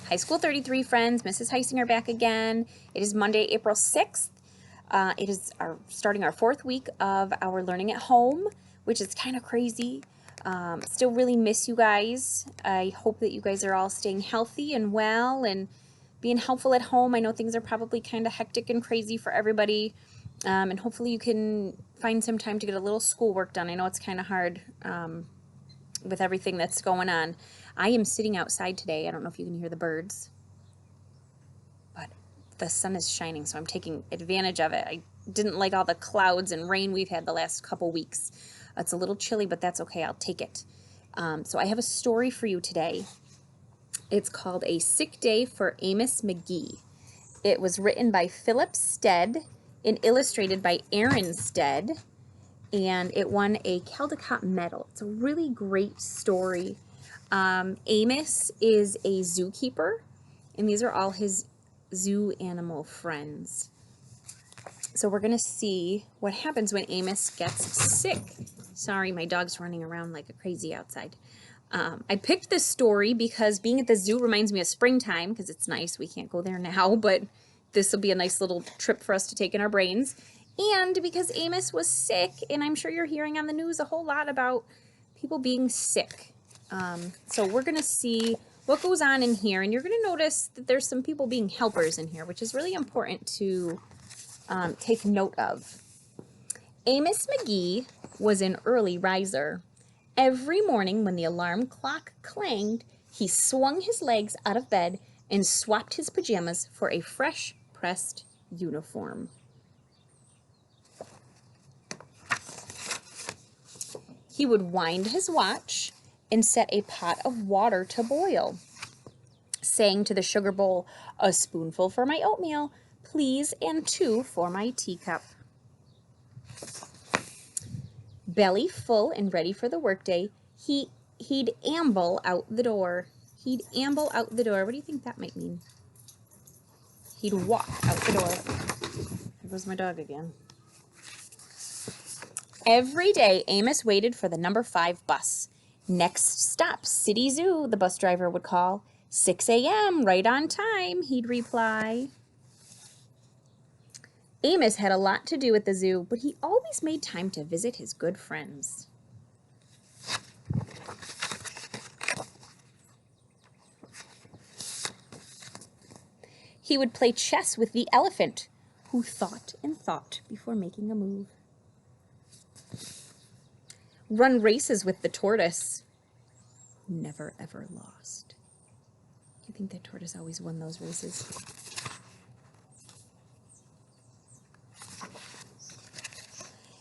High School 33 friends, Mrs. Heisinger back again. It is Monday, April 6th. It is starting our 4th week of our learning at home, which is kind of crazy. Still really miss you guys. I hope that you guys are all staying healthy and well and being helpful at home. I know things are probably kind of hectic and crazy for everybody, and hopefully you can find some time to get a little schoolwork done. I know it's kind of hard with everything that's going on. I am sitting outside today. I don't know if you can hear the birds, but the sun is shining, so I'm taking advantage of it. I didn't like all the clouds and rain we've had the last couple weeks. It's a little chilly, but that's okay. I'll take it. So I have a story for you today. It's called A Sick Day for Amos McGee. It was written by Philip Stead and illustrated by Aaron Stead, and it won a Caldecott Medal. It's a really great story. Amos is a zookeeper, and these are all his zoo animal friends. So we're going to see what happens when Amos gets sick. Sorry, my dog's running around like a crazy outside. I picked this story because being at the zoo reminds me of springtime, because it's nice. We can't go there now, but this will be a nice little trip for us to take in our brains. And because Amos was sick, and I'm sure you're hearing on the news a whole lot about people being sick. So we're going to see what goes on in here, and you're going to notice that there's some people being helpers in here, which is really important to take note of. Amos McGee was an early riser. Every morning when the alarm clock clanged, he swung his legs out of bed and swapped his pajamas for a fresh pressed uniform. He would wind his watch and set a pot of water to boil, saying to the sugar bowl, "A spoonful for my oatmeal, please, and 2 for my teacup." Belly full and ready for the workday, he'd amble out the door. He'd amble out the door. What do you think that might mean? He'd walk out the door. There goes my dog again. Every day, Amos waited for the number 5 bus. "Next stop, City Zoo," the bus driver would call. "6 a.m., right on time," he'd reply. Amos had a lot to do at the zoo, but he always made time to visit his good friends. He would play chess with the elephant, who thought and thought before making a move. Run races with the tortoise, who never ever lost. Do you think the tortoise always won those races?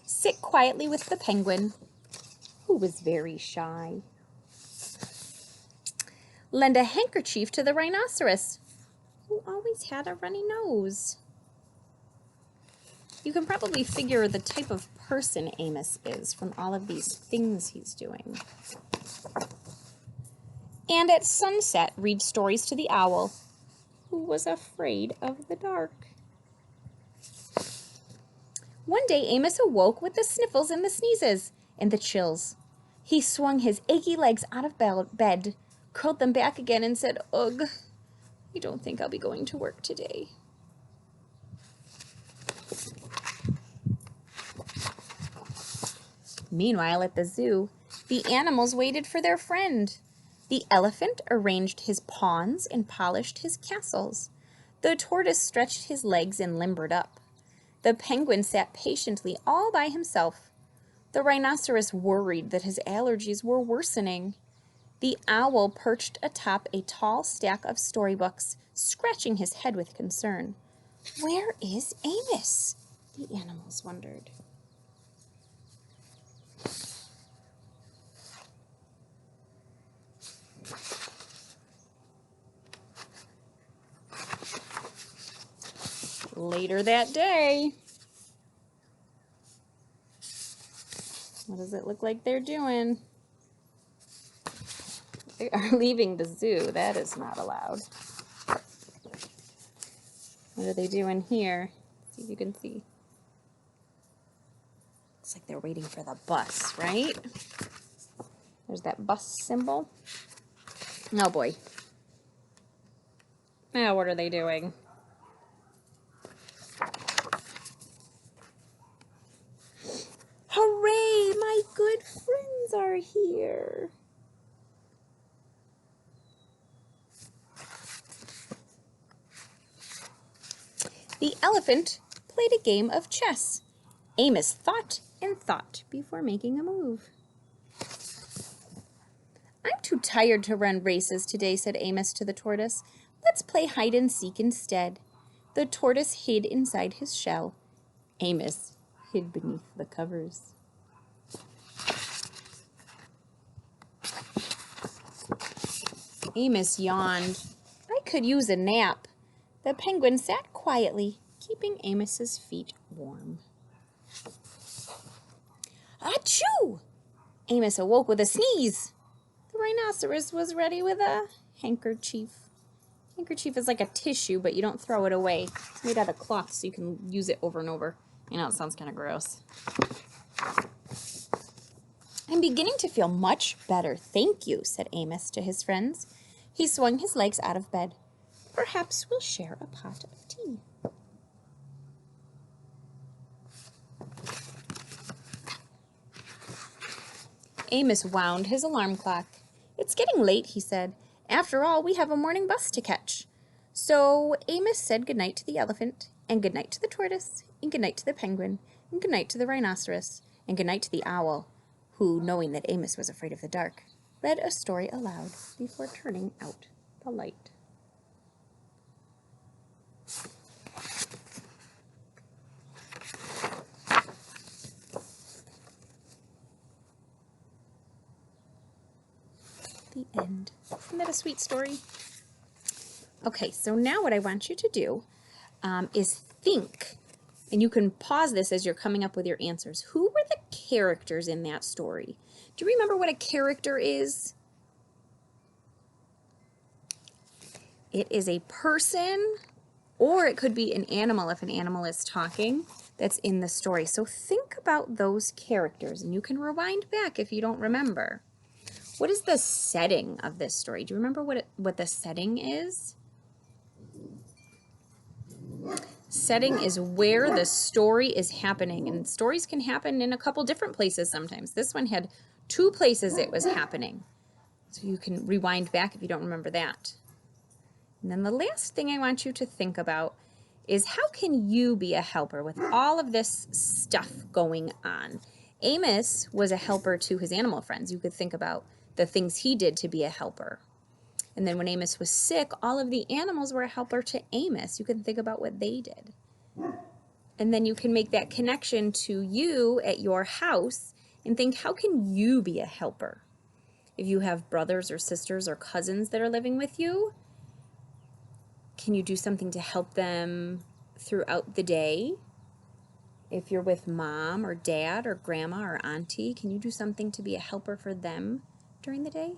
Sit quietly with the penguin, who was very shy. Lend a handkerchief to the rhinoceros, who always had a runny nose. You can probably figure the type of person Amos is from all of these things he's doing. And at sunset, read stories to the owl, who was afraid of the dark. One day, Amos awoke with the sniffles and the sneezes and the chills. He swung his achy legs out of bed, curled them back again, and said, "Ugh, I don't think I'll be going to work today." Meanwhile, at the zoo, the animals waited for their friend. The elephant arranged his pawns and polished his castles. The tortoise stretched his legs and limbered up. The penguin sat patiently all by himself. The rhinoceros worried that his allergies were worsening. The owl perched atop a tall stack of storybooks, scratching his head with concern. "Where is Amos?" the animals wondered. Later that day. What does it look like they're doing? They are leaving the zoo. That is not allowed. What are they doing here? See if you can see. Looks like they're waiting for the bus, right? There's that bus symbol. Oh boy. Now, what are they doing? Hooray! My good friends are here. The elephant played a game of chess. Amos thought and thought before making a move. I'm too tired to run races today, said Amos to the tortoise. Let's play hide and seek instead. The tortoise hid inside his shell. Amos hid beneath the covers. Amos yawned. I could use a nap. The penguin sat quietly, keeping Amos's feet warm. Achoo! Amos awoke with a sneeze. The rhinoceros was ready with a handkerchief. Handkerchief is like a tissue, but you don't throw it away. It's made out of cloth, so you can use it over and over. I know it sounds kind of gross. I'm beginning to feel much better, thank you, said Amos to his friends. He swung his legs out of bed. Perhaps we'll share a pot of tea. Amos wound his alarm clock. It's getting late, he said. After all, we have a morning bus to catch. So Amos said goodnight to the elephant, and goodnight to the tortoise, and goodnight to the penguin, and goodnight to the rhinoceros, and goodnight to the owl, who, knowing that Amos was afraid of the dark, read a story aloud before turning out the light. The end. Isn't that a sweet story? Okay, so now what I want you to do is think, and you can pause this as you're coming up with your answers. Who were the characters in that story? Do you remember what a character is? It is a person, or it could be an animal if an animal is talking that's in the story. So think about those characters, and you can rewind back if you don't remember. What is the setting of this story? Do you remember what the setting is? Setting is where the story is happening, and stories can happen in a couple different places sometimes. This one had 2 places it was happening. So you can rewind back if you don't remember that. And then the last thing I want you to think about is how can you be a helper with all of this stuff going on? Amos was a helper to his animal friends. You could think about the things he did to be a helper. And then when Amos was sick, all of the animals were a helper to Amos. You can think about what they did. And then you can make that connection to you at your house and think, how can you be a helper? If you have brothers or sisters or cousins that are living with you, can you do something to help them throughout the day? If you're with mom or dad or grandma or auntie, can you do something to be a helper for them during the day?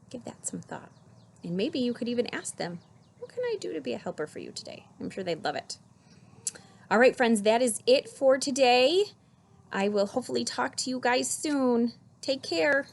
Give that some thought. And maybe you could even ask them, what can I do to be a helper for you today? I'm sure they'd love it. All right, friends, that is it for today. I will hopefully talk to you guys soon. Take care.